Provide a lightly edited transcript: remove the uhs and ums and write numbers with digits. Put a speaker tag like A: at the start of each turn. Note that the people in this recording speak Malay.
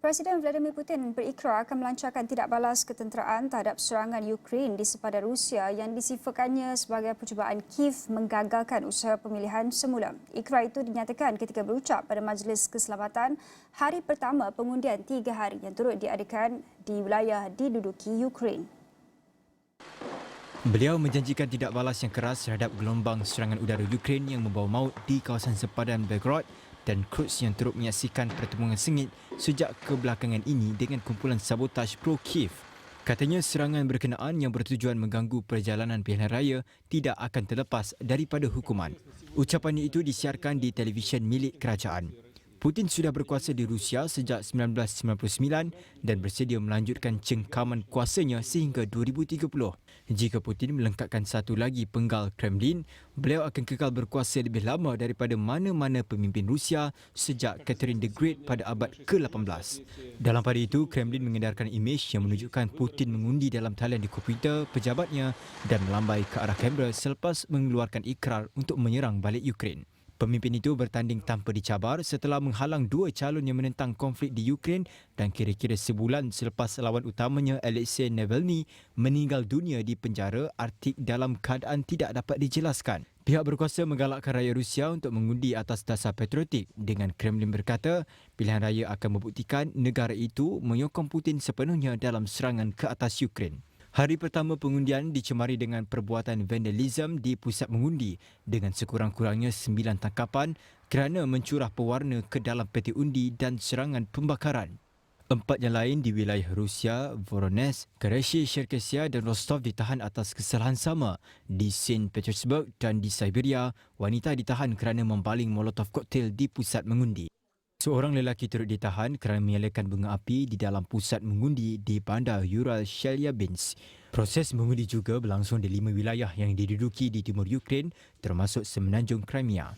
A: Presiden Vladimir Putin berikrar akan melancarkan tidak balas ketenteraan terhadap serangan Ukraine di sepadan Rusia yang disifakannya sebagai percubaan Kiev menggagalkan usaha pemilihan semula. Ikrar itu dinyatakan ketika berucap pada Majlis Keselamatan hari pertama pengundian 3 hari yang turut diadakan di wilayah diduduki Ukraine.
B: Beliau menjanjikan tidak balas yang keras terhadap gelombang serangan udara Ukraine yang membawa maut di kawasan sepadan Belgorod dan Kursk yang turut menyaksikan pertempuran sengit sejak kebelakangan ini dengan kumpulan sabotaj pro-Kiev. Katanya serangan berkenaan yang bertujuan mengganggu perjalanan pilihan raya tidak akan terlepas daripada hukuman. Ucapannya itu disiarkan di televisyen milik kerajaan. Putin sudah berkuasa di Rusia sejak 1999 dan bersedia melanjutkan cengkaman kuasanya sehingga 2030. Jika Putin melengkapkan satu lagi penggal Kremlin, beliau akan kekal berkuasa lebih lama daripada mana-mana pemimpin Rusia sejak Catherine the Great pada abad ke-18. Dalam pada itu, Kremlin mengedarkan imej yang menunjukkan Putin mengundi dalam talian di komputer pejabatnya dan melambai ke arah kamera selepas mengeluarkan ikrar untuk menyerang balik Ukraine. Pemimpin itu bertanding tanpa dicabar setelah menghalang 2 calon yang menentang konflik di Ukraine dan kira-kira sebulan selepas lawan utamanya Alexei Navalny meninggal dunia di penjara Arktik dalam keadaan tidak dapat dijelaskan. Pihak berkuasa menggalakkan rakyat Rusia untuk mengundi atas dasar patriotik dengan Kremlin berkata pilihan raya akan membuktikan negara itu menyokong Putin sepenuhnya dalam serangan ke atas Ukraine. Hari pertama pengundian dicemari dengan perbuatan vandalisme di pusat mengundi dengan sekurang-kurangnya 9 tangkapan kerana mencurah pewarna ke dalam peti undi dan serangan pembakaran. 4 yang lain di wilayah Rusia, Voronezh, Karachi, Cherkessia dan Rostov ditahan atas kesalahan sama. Di Saint Petersburg dan di Siberia, wanita ditahan kerana membaling molotov koktail di pusat mengundi. Seorang lelaki turut ditahan kerana menyalakan bunga api di dalam pusat mengundi di bandar Ural Chelyabinsk. Proses mengundi juga berlangsung di 5 wilayah yang diduduki di timur Ukraine termasuk semenanjung Crimea.